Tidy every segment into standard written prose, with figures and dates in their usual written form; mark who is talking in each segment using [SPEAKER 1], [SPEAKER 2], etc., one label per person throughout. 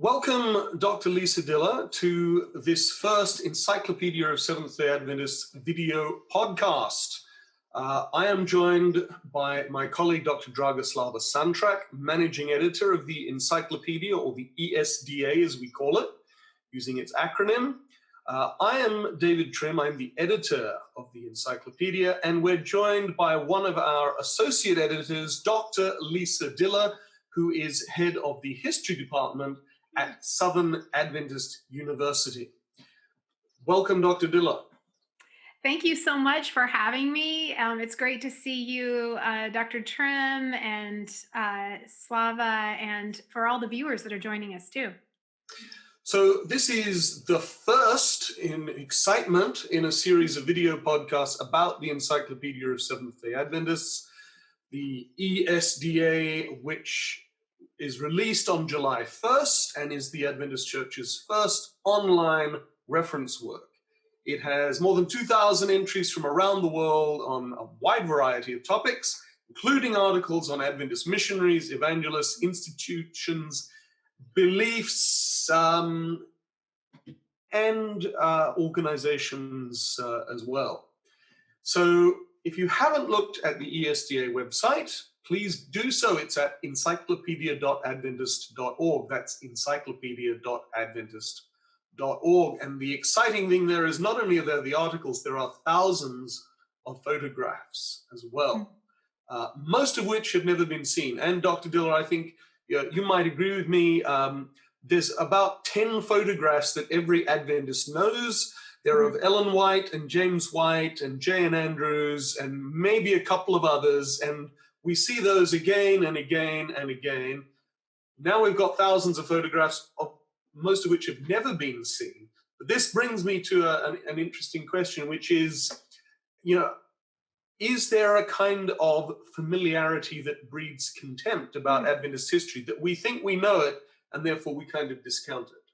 [SPEAKER 1] Welcome, Dr. Lisa Diller, to this first Encyclopedia of Seventh-day Adventists video podcast. I am joined by my colleague, Dr. Dragoslava Santrak, managing editor of the Encyclopedia, or the ESDA as we call it, using its acronym. I am David Trim, I'm the editor of the Encyclopedia, and we're joined by one of our associate editors, Dr. Lisa Diller, who is head of the history department at Southern Adventist University. Welcome, Dr. Diller.
[SPEAKER 2] Thank you so much for having me. It's great to see you, Dr. Trim and Slava, and for all the viewers that are joining us too.
[SPEAKER 1] So this is the first in excitement in a series of video podcasts about the Encyclopedia of Seventh-day Adventists, the ESDA, which is released on July 1st and is the Adventist Church's first online reference work. It has more than 2,000 entries from around the world on a wide variety of topics, including articles on Adventist missionaries, evangelists, institutions, beliefs, and organizations as well. So if you haven't looked at the ESDA website, please do so. It's at encyclopedia.adventist.org. That's encyclopedia.adventist.org. And the exciting thing there is not only are there the articles, there are thousands of photographs as well, most of which have never been seen. And Dr. Diller, I think you might agree with me, there's about 10 photographs that every Adventist knows. They're of Ellen White and James White and J.N. Andrews and maybe a couple of others. And we see those again and again and again. Now we've got thousands of photographs, most of which have never been seen. But this brings me to an interesting question, which is, is there a kind of familiarity that breeds contempt about Adventist history, that we think we know it and therefore we kind of discount it?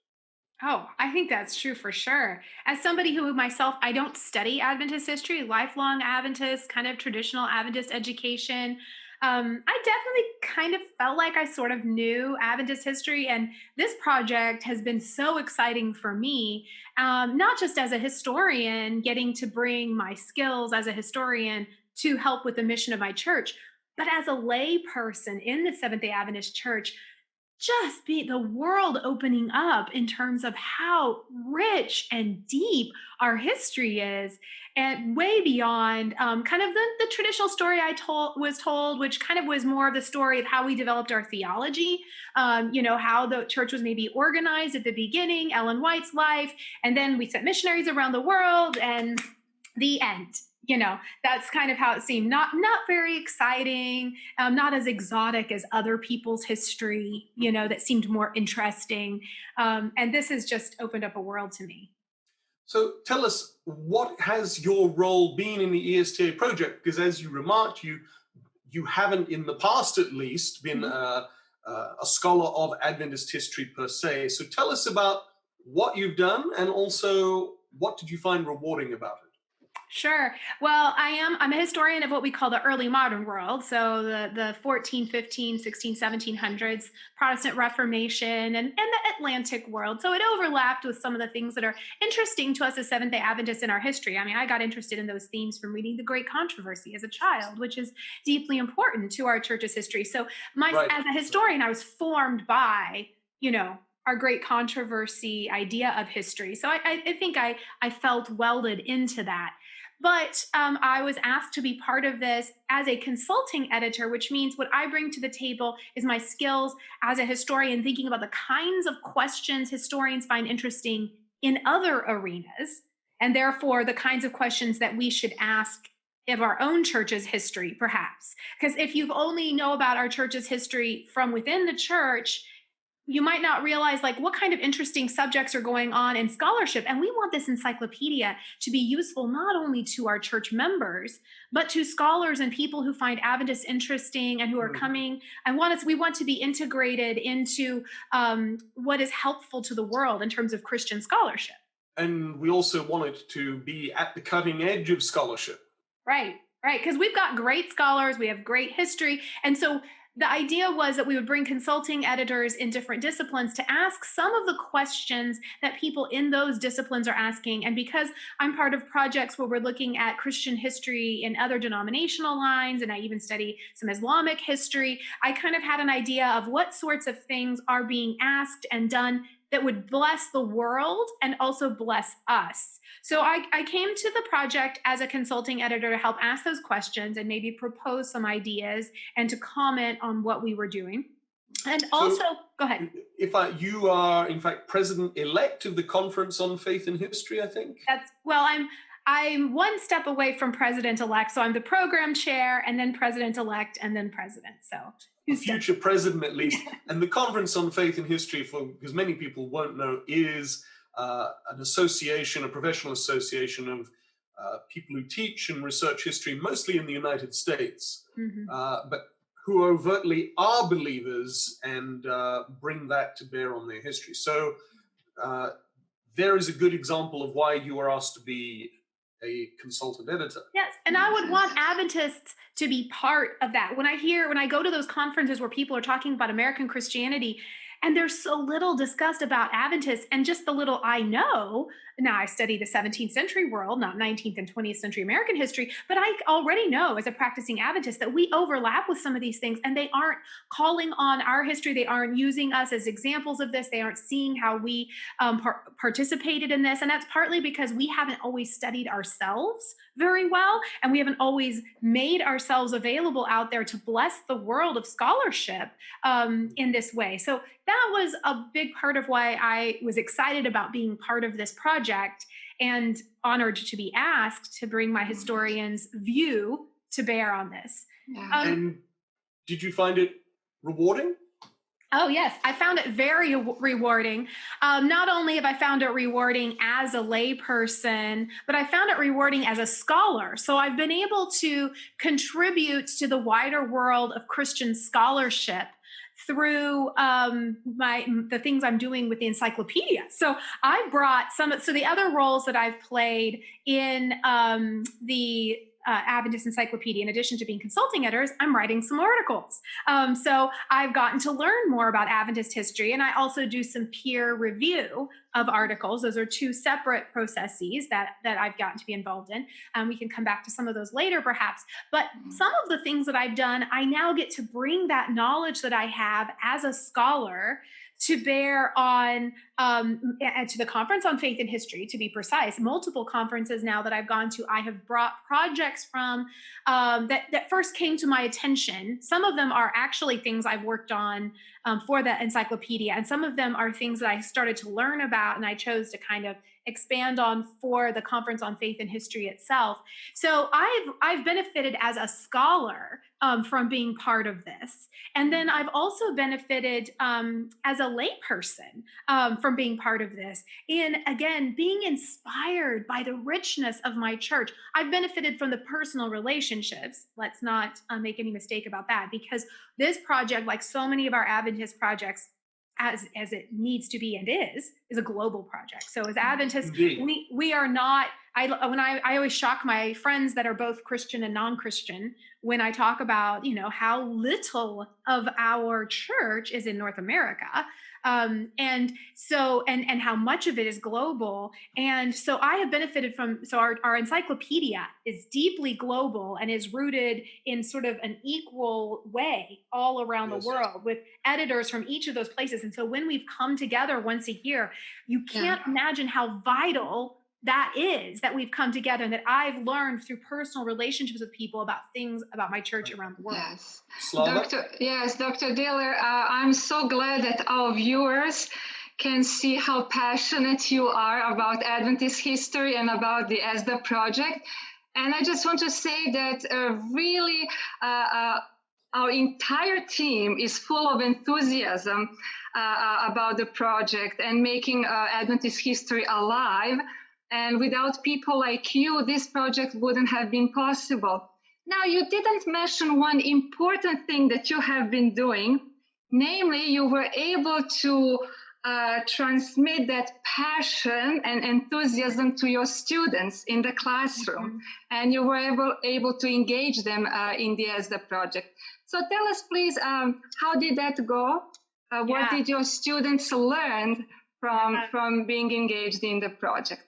[SPEAKER 2] Oh, I think that's true for sure. As somebody who myself, I don't study Adventist history, lifelong Adventist, kind of traditional Adventist education. I definitely kind of felt like I sort of knew Adventist history, and this project has been so exciting for me, not just as a historian, getting to bring my skills as a historian to help with the mission of my church, but as a lay person in the Seventh-day Adventist Church, just be the world opening up in terms of how rich and deep our history is, and way beyond kind of the traditional story was told, which kind of was more of the story of how we developed our theology, how the church was maybe organized at the beginning, Ellen White's life, and then we sent missionaries around the world, and the end. That's kind of how it seemed. Not very exciting, not as exotic as other people's history, that seemed more interesting. And this has just opened up a world to me.
[SPEAKER 1] So tell us, what has your role been in the ESTA project? Because as you remarked, you haven't, in the past at least, been a scholar of Adventist history per se. So tell us about what you've done, and also what did you find rewarding about it?
[SPEAKER 2] Sure. Well, I'm a historian of what we call the early modern world. So the 14, 15, 16, 1700s, Protestant Reformation, and the Atlantic world. So it overlapped with some of the things that are interesting to us as Seventh-day Adventists in our history. I mean, I got interested in those themes from reading The Great Controversy as a child, which is deeply important to our church's history. So as a historian, I was formed by, our great controversy idea of history. So I think I felt welded into that. But I was asked to be part of this as a consulting editor, which means what I bring to the table is my skills as a historian, thinking about the kinds of questions historians find interesting in other arenas, and therefore the kinds of questions that we should ask of our own church's history, perhaps. Because if you only know about our church's history from within the church, you might not realize what kind of interesting subjects are going on in scholarship. And we want this encyclopedia to be useful not only to our church members, but to scholars and people who find Adventists interesting and who are coming. We want to be integrated into what is helpful to the world in terms of Christian scholarship.
[SPEAKER 1] And we also want it to be at the cutting edge of scholarship.
[SPEAKER 2] Right. Because we've got great scholars, we have great history. And so the idea was that we would bring consulting editors in different disciplines to ask some of the questions that people in those disciplines are asking. And because I'm part of projects where we're looking at Christian history in other denominational lines, and I even study some Islamic history, I kind of had an idea of what sorts of things are being asked and done that would bless the world and also bless us. So I came to the project as a consulting editor to help ask those questions and maybe propose some ideas and to comment on what we were doing. And also,
[SPEAKER 1] So,
[SPEAKER 2] go ahead.
[SPEAKER 1] you are in fact president-elect of the Conference on Faith and History, I think.
[SPEAKER 2] I'm one step away from president-elect, so I'm the program chair, and then president-elect, and then president. So
[SPEAKER 1] A future president, at least. And the Conference on Faith and History, because many people won't know, is an association, a professional association of people who teach and research history, mostly in the United States, but who overtly are believers and bring that to bear on their history. So there is a good example of why you were asked to be a consultant editor.
[SPEAKER 2] Yes, and I would want Adventists to be part of that. When I go to those conferences where people are talking about American Christianity, and there's so little discussed about Adventists, and just the little I know. Now, I study the 17th century world, not 19th and 20th century American history, but I already know as a practicing Adventist that we overlap with some of these things, and they aren't calling on our history. They aren't using us as examples of this. They aren't seeing how we participated in this. And that's partly because we haven't always studied ourselves very well, and we haven't always made ourselves available out there to bless the world of scholarship in this way. So that was a big part of why I was excited about being part of this project and honored to be asked to bring my historian's view to bear on this.
[SPEAKER 1] And did you find it rewarding?
[SPEAKER 2] Oh, yes. I found it very rewarding. Not only have I found it rewarding as a layperson, but I found it rewarding as a scholar. So I've been able to contribute to the wider world of Christian scholarship through the things I'm doing with the encyclopedia. So I brought so the other roles that I've played in the Adventist Encyclopedia, in addition to being consulting editors, I'm writing some articles. So I've gotten to learn more about Adventist history, and I also do some peer review of articles. Those are two separate processes that I've gotten to be involved in. We can come back to some of those later, perhaps. But some of the things that I've done, I now get to bring that knowledge that I have as a scholar to bear on to the Conference on Faith and History, to be precise. Multiple conferences now that I've gone to, I have brought projects from that first came to my attention. Some of them are actually things I've worked on for the encyclopedia, and some of them are things that I started to learn about and I chose to kind of expand on for the Conference on Faith and History itself. So I've benefited as a scholar from being part of this. And then I've also benefited as a layperson from being part of this. And again, being inspired by the richness of my church. I've benefited from the personal relationships. Let's not make any mistake about that, because this project, like so many of our Adventist projects, as it needs to be and is a global project. So as Adventists, we are not. I always shock my friends that are both Christian and non-Christian when I talk about how little of our church is in North America, and how much of it is global. And so I have benefited from. So our encyclopedia is deeply global and is rooted in sort of an equal way all around the world, with editors from each of those places. And so when we've come together once a year, you can't imagine how vital that is, that we've come together and that I've learned through personal relationships with people about things about my church around the world.
[SPEAKER 3] Yes, Dr. Diller, I'm so glad that our viewers can see how passionate you are about Adventist history and about the ESDA project. And I just want to say that really our entire team is full of enthusiasm about the project and making Adventist history alive. And without people like you, this project wouldn't have been possible. Now, you didn't mention one important thing that you have been doing. Namely, you were able to transmit that passion and enthusiasm to your students in the classroom. And you were able to engage them in the ESDA project. So tell us, please, how did that go? What did your students learn from being engaged in the project?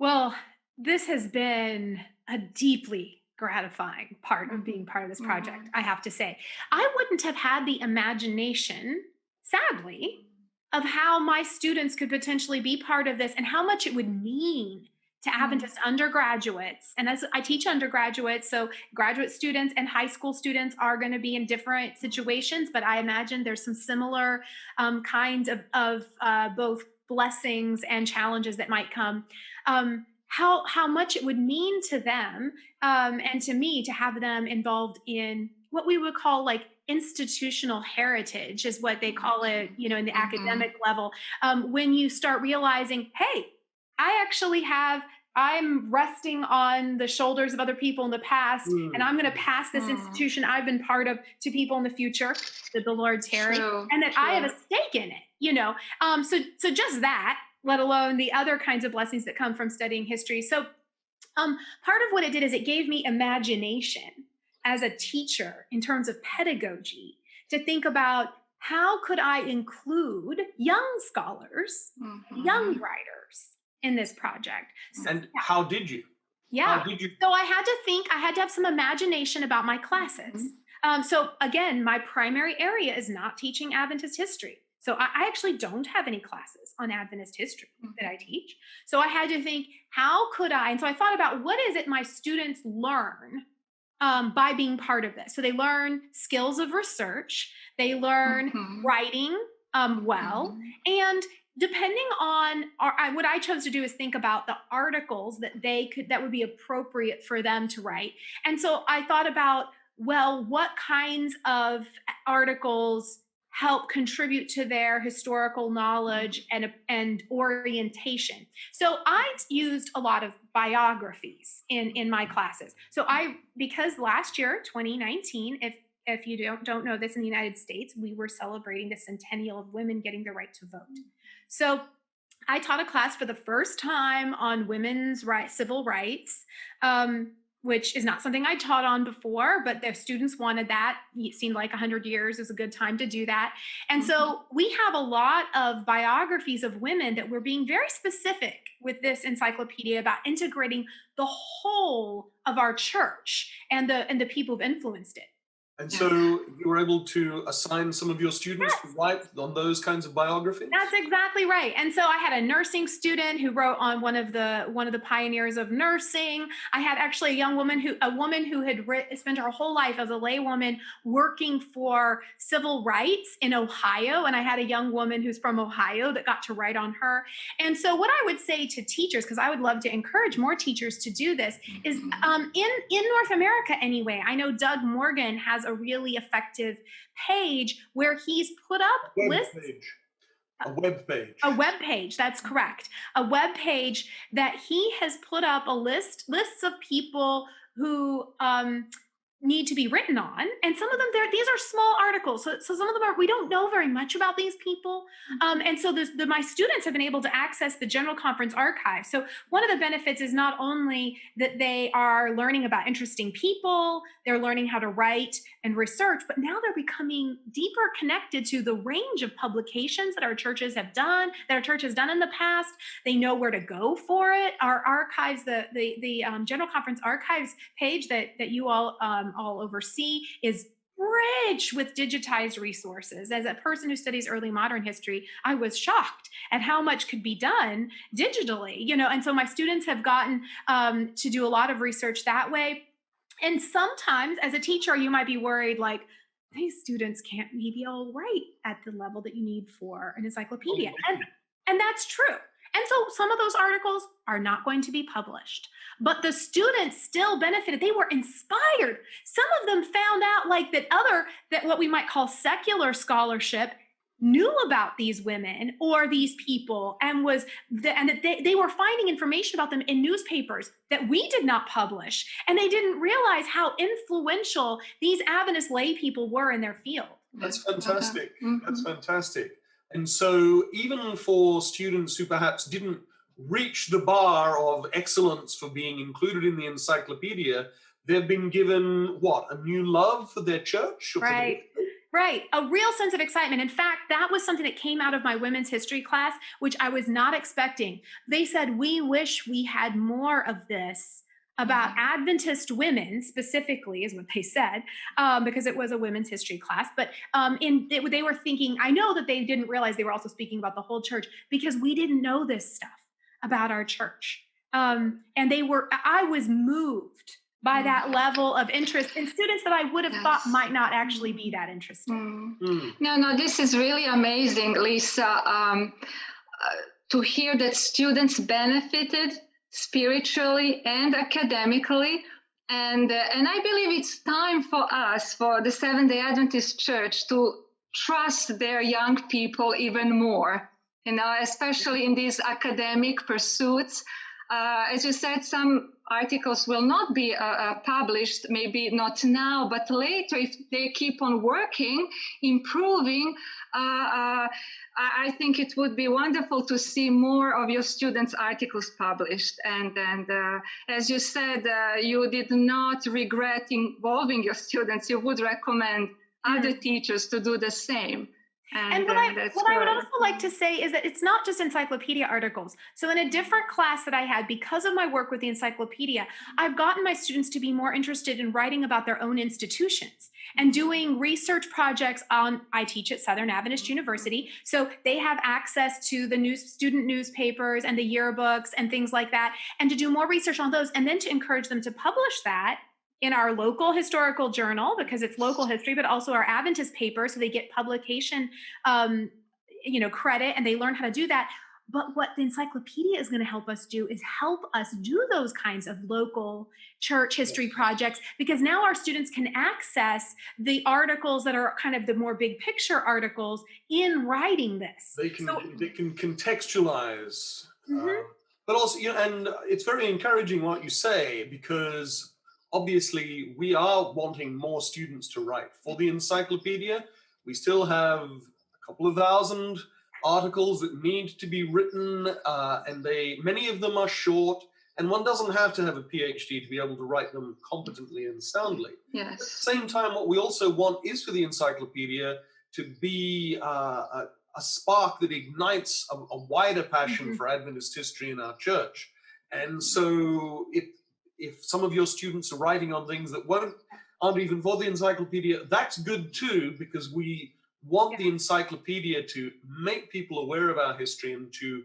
[SPEAKER 2] Well, this has been a deeply gratifying part of being part of this project, I have to say. I wouldn't have had the imagination, sadly, of how my students could potentially be part of this and how much it would mean to Adventist undergraduates. And as I teach undergraduates, so graduate students and high school students are going to be in different situations, but I imagine there's some similar kinds of both blessings and challenges that might come. How much it would mean to them and to me to have them involved in what we would call like institutional heritage is what they call it, you know, in the academic level. When you start realizing, hey, I'm resting on the shoulders of other people in the past, and I'm going to pass this institution I've been part of to people in the future, that the Lord tarry, and that I have a stake in it, you know. So just that, let alone the other kinds of blessings that come from studying history. So part of what it did is it gave me imagination as a teacher in terms of pedagogy to think about how could I include young scholars, young writers in this project.
[SPEAKER 1] And how did you?
[SPEAKER 2] Yeah.
[SPEAKER 1] How did you?
[SPEAKER 2] So I had to have some imagination about my classes. So again, my primary area is not teaching Adventist history. So I actually don't have any classes on Adventist history that I teach. So I had to think, how could I? And so I thought about what is it my students learn by being part of this. So they learn skills of research, they learn writing well, and depending on what I chose to do is think about the articles that would be appropriate for them to write. And so I thought about, well, what kinds of articles help contribute to their historical knowledge and orientation. So I used a lot of biographies in my classes. So because last year, 2019, if you don't know this, in the United States, we were celebrating the centennial of women getting the right to vote. So I taught a class for the first time on women's civil rights, which is not something I taught on before, but the students wanted that. It seemed like 100 years is a good time to do that. And so we have a lot of biographies of women that we're being very specific with this encyclopedia about integrating the whole of our church and the people who've influenced it.
[SPEAKER 1] And so you were able to assign some of your students to write on those kinds of biographies?
[SPEAKER 2] That's exactly right. And so I had a nursing student who wrote on one of the pioneers of nursing. I had actually a woman who had spent her whole life as a laywoman working for civil rights in Ohio. And I had a young woman who's from Ohio that got to write on her. And so what I would say to teachers, because I would love to encourage more teachers to do this, is in North America anyway, I know Doug Morgan has a really effective page where he's put up lists.
[SPEAKER 1] A web page.
[SPEAKER 2] A web page, that's correct. A web page that he has put up lists of people who need to be written on. And some of them, these are small articles. So some of them we don't know very much about these people. And so my students have been able to access the General Conference archive. So one of the benefits is not only that they are learning about interesting people, they're learning how to write and research, but now they're becoming deeper connected to the range of publications that our churches have done, that our church has done in the past. They know where to go for it. Our archives, the General Conference archives page that you all oversee is rich with digitized resources. As a person who studies early modern history, I was shocked at how much could be done digitally, you know, and so my students have gotten to do a lot of research that way. And sometimes as a teacher, you might be worried, like, these students can't maybe all write at the level that you need for an encyclopedia. And that's true. And so some of those articles are not going to be published, but the students still benefited. They were inspired. Some of them found out like that what we might call secular scholarship knew about these women or these people and that they were finding information about them in newspapers that we did not publish. And they didn't realize how influential these Adventist lay people were in their field.
[SPEAKER 1] That's fantastic. That's fantastic. And so even for students who perhaps didn't reach the bar of excellence for being included in the encyclopedia, they've been given what, a new love for their church? Or for the
[SPEAKER 2] Right. Right. A real sense of excitement. In fact, that was something that came out of my women's history class, which I was not expecting. They said, we wish we had more of this about Adventist women specifically, is what they said, because it was a women's history class. But they were thinking, I know that they didn't realize they were also speaking about the whole church because we didn't know this stuff about our church. And I was moved by that level of interest in students that I would have thought might not actually be that interested.
[SPEAKER 3] No, this is really amazing, Lisa, to hear that students benefited spiritually and academically. And I believe it's time for us, for the Seventh-day Adventist Church, to trust their young people even more, especially in these academic pursuits. As you said, some articles will not be published, maybe not now, but later, if they keep on working, improving. I think it would be wonderful to see more of your students' articles published. And as you said, you did not regret involving your students. You would recommend other teachers to do the same.
[SPEAKER 2] And what I would also like to say is that it's not just encyclopedia articles. So in a different class that I had, because of my work with the encyclopedia, I've gotten my students to be more interested in writing about their own institutions and doing research projects I teach at Southern Adventist University. So they have access to the student newspapers and the yearbooks and things like that, and to do more research on those, and then to encourage them to publish that in our local historical journal, because it's local history, but also our Adventist paper, so they get publication, credit, and they learn how to do that. But what the encyclopedia is going to help us do is help us do those kinds of local church history projects, because now our students can access the articles that are kind of the more big picture articles in writing this.
[SPEAKER 1] They can contextualize, but also, and it's very encouraging what you say, because obviously, we are wanting more students to write for the encyclopedia. We still have a couple of thousand articles that need to be written, and many of them are short, and one doesn't have to have a PhD to be able to write them competently and soundly.
[SPEAKER 3] Yes.
[SPEAKER 1] At the same time, what we also want is for the encyclopedia to be a spark that ignites a wider passion for Adventist history in our church. And so if some of your students are writing on things that aren't even for the encyclopedia, that's good too, because we want the encyclopedia to make people aware of our history and to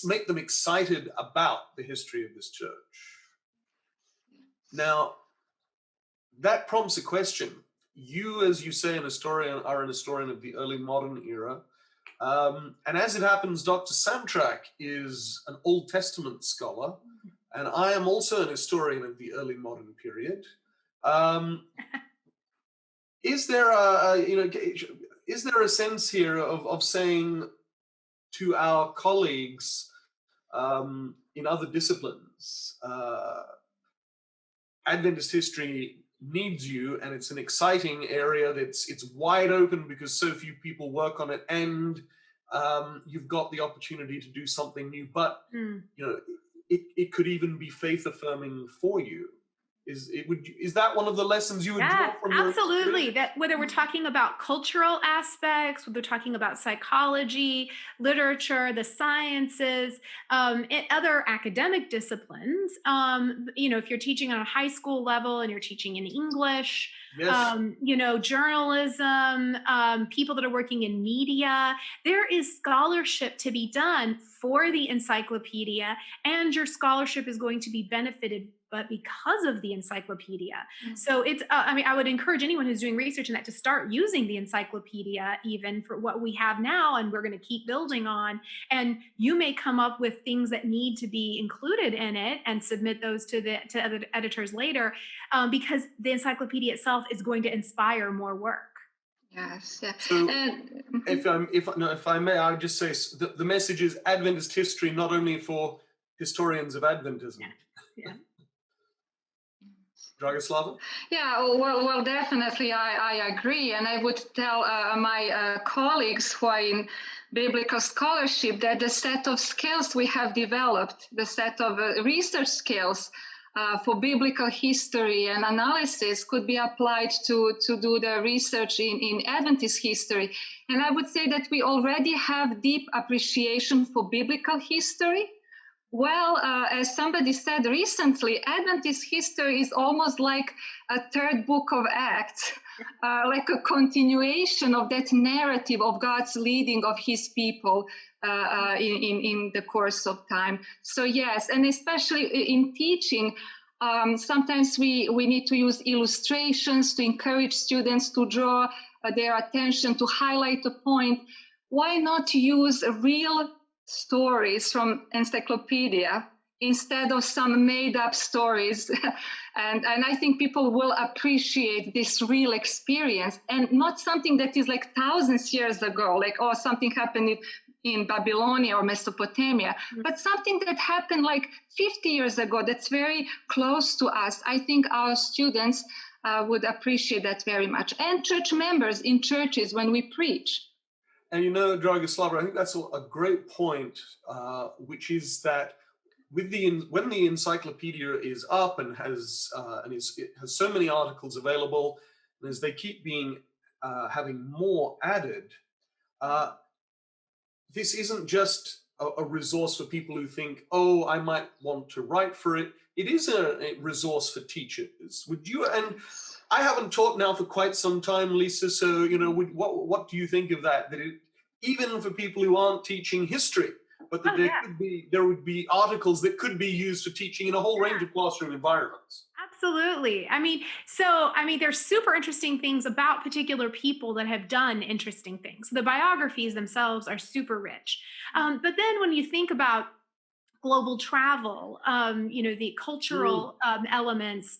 [SPEAKER 1] make them excited about the history of this church. Now, that prompts a question. You, as you say, are an historian of the early modern era. And as it happens, Dr. Samtrak is an Old Testament scholar, and I am also an historian of the early modern period. Is there a sense here of saying to our colleagues in other disciplines, Adventist history needs you, and it's an exciting area it's wide open because so few people work on it, and you've got the opportunity to do something new, but it could even be faith affirming for you. Is that one of the lessons you would draw from your
[SPEAKER 2] absolutely.
[SPEAKER 1] experience?
[SPEAKER 2] That whether we're talking about cultural aspects, whether we're talking about psychology, literature, the sciences, and other academic disciplines, if you're teaching on a high school level and you're teaching in English, journalism, people that are working in media, there is scholarship to be done for the encyclopedia, and your scholarship is going to be benefited but because of the encyclopedia. So it's, I would encourage anyone who's doing research in that to start using the encyclopedia even for what we have now, and we're going to keep building on. And you may come up with things that need to be included in it and submit those to other editors later, because the encyclopedia itself is going to inspire more work.
[SPEAKER 3] Yes. Yeah.
[SPEAKER 1] So if I may, I would just say the message is Adventist history, not only for historians of Adventism.
[SPEAKER 2] Yeah.
[SPEAKER 1] Dragoslava?
[SPEAKER 3] Yeah, well, definitely, I agree. And I would tell my colleagues who are in biblical scholarship that the set of skills we have developed, the set of research skills, for biblical history and analysis could be applied to do the research in Adventist history. And I would say that we already have deep appreciation for biblical history. Well, as somebody said recently, Adventist history is almost like a third book of Acts, like a continuation of that narrative of God's leading of his people in the course of time. So yes, and especially in teaching, sometimes we need to use illustrations to encourage students to draw their attention, to highlight a point. Why not use real stories from encyclopedia instead of some made-up stories? and I think people will appreciate this real experience, and not something that is like thousands years ago, like, oh, something happened in Babylonia or Mesopotamia, but something that happened like 50 years ago that's very close to us. I think our students would appreciate that very much, and church members in churches when we preach.
[SPEAKER 1] And Dragoslava, I think that's a great point, which is that when the encyclopedia is up and it has so many articles available, and as they keep having more added, this isn't just a resource for people who think, oh, I might want to write for it. It is a resource for teachers. Would you? And I haven't taught now for quite some time, Lisa. So what do you think of that? That even for people who aren't teaching history, but that there would be articles that could be used for teaching in a whole range of classroom environments.
[SPEAKER 2] Absolutely. There's super interesting things about particular people that have done interesting things. The biographies themselves are super rich. But then when you think about global travel, the cultural elements.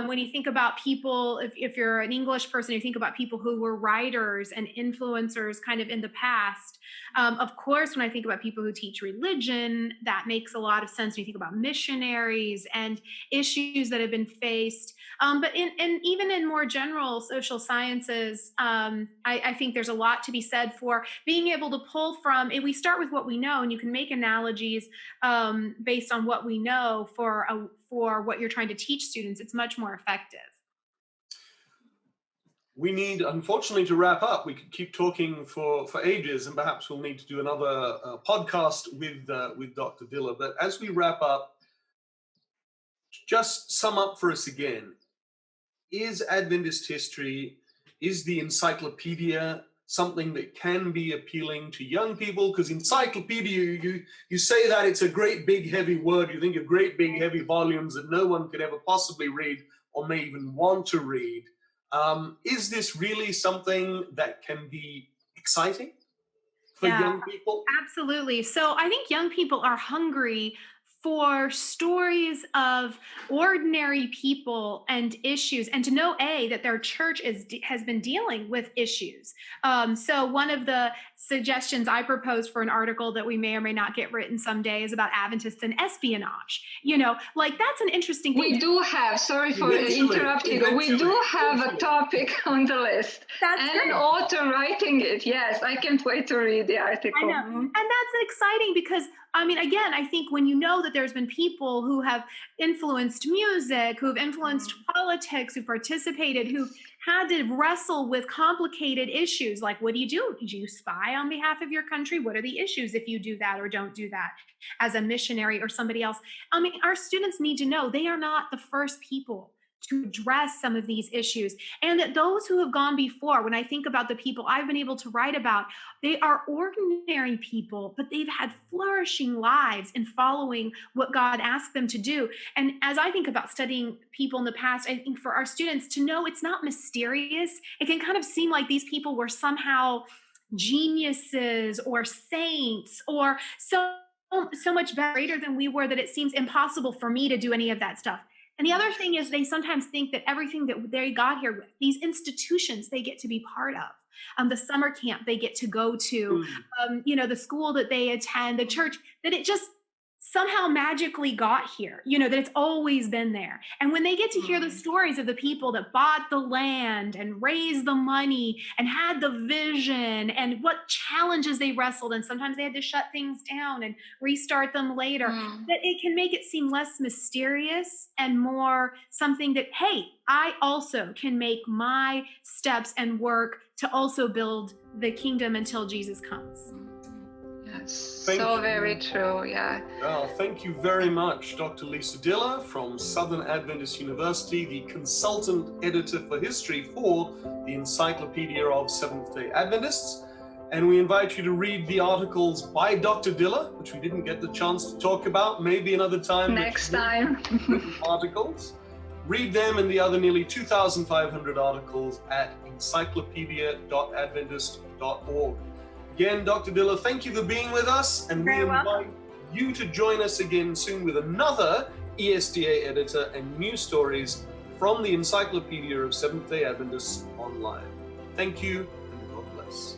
[SPEAKER 2] When you think about people, if you're an English person, you think about people who were writers and influencers kind of in the past. Of course, when I think about people who teach religion, that makes a lot of sense. When you think about missionaries and issues that have been faced. But even in more general social sciences, I think there's a lot to be said for being able to pull from, and we start with what we know, and you can make analogies based on what we know for what you're trying to teach students. It's much more effective.
[SPEAKER 1] We need, unfortunately, to wrap up. We could keep talking for ages, and perhaps we'll need to do another podcast with Dr. Diller. But as we wrap up, just sum up for us again. Is Adventist history, is the encyclopedia something that can be appealing to young people? Because encyclopedia, you say that it's a great big heavy word. You think of great big heavy volumes that no one could ever possibly read or may even want to read. Is this really something that can be exciting for young people?
[SPEAKER 2] Absolutely. So I think young people are hungry for stories of ordinary people and issues, and to know that their church has been dealing with issues. So one of the suggestions I proposed for an article that we may or may not get written someday is about Adventists and espionage. That's an interesting thing.
[SPEAKER 3] We do have, sorry for interrupting, we do have a topic on the list.
[SPEAKER 2] That's
[SPEAKER 3] and
[SPEAKER 2] great.
[SPEAKER 3] An author writing it. Yes, I can't wait to read the article.
[SPEAKER 2] I know. And that's exciting because, again, I think when you know that there's been people who have influenced music, who've influenced politics, who participated, who had to wrestle with complicated issues, like what do? Do you spy on behalf of your country? What are the issues if you do that or don't do that as a missionary or somebody else? Our students need to know they are not the first people to address some of these issues, and that those who have gone before, when I think about the people I've been able to write about, they are ordinary people, but they've had flourishing lives in following what God asked them to do. And as I think about studying people in the past, I think for our students to know it's not mysterious. It can kind of seem like these people were somehow geniuses or saints or so much greater than we were that it seems impossible for me to do any of that stuff. And the other thing is they sometimes think that everything that they got here with, these institutions they get to be part of, the summer camp they get to go to, the school that they attend, the church, that it just somehow magically got here, that it's always been there. And when they get to hear the stories of the people that bought the land and raised the money and had the vision and what challenges they wrestled, and sometimes they had to shut things down and restart them later, that it can make it seem less mysterious and more something that, hey, I also can make my steps and work to also build the kingdom until Jesus comes.
[SPEAKER 3] Yes,
[SPEAKER 1] Thank
[SPEAKER 3] so
[SPEAKER 1] you.
[SPEAKER 3] very true, yeah.
[SPEAKER 1] Thank you very much, Dr. Lisa Diller from Southern Adventist University, the consultant editor for history for the Encyclopedia of Seventh-day Adventists. And we invite you to read the articles by Dr. Diller, which we didn't get the chance to talk about, maybe another time.
[SPEAKER 3] Next time.
[SPEAKER 1] Articles. Read them and the other nearly 2,500 articles at encyclopedia.adventist.org. Again, Dr. Diller, thank you for being with us, and we invite you to join us again soon with another ESDA editor and new stories from the Encyclopedia of Seventh-day Adventists online. Thank you, and God bless.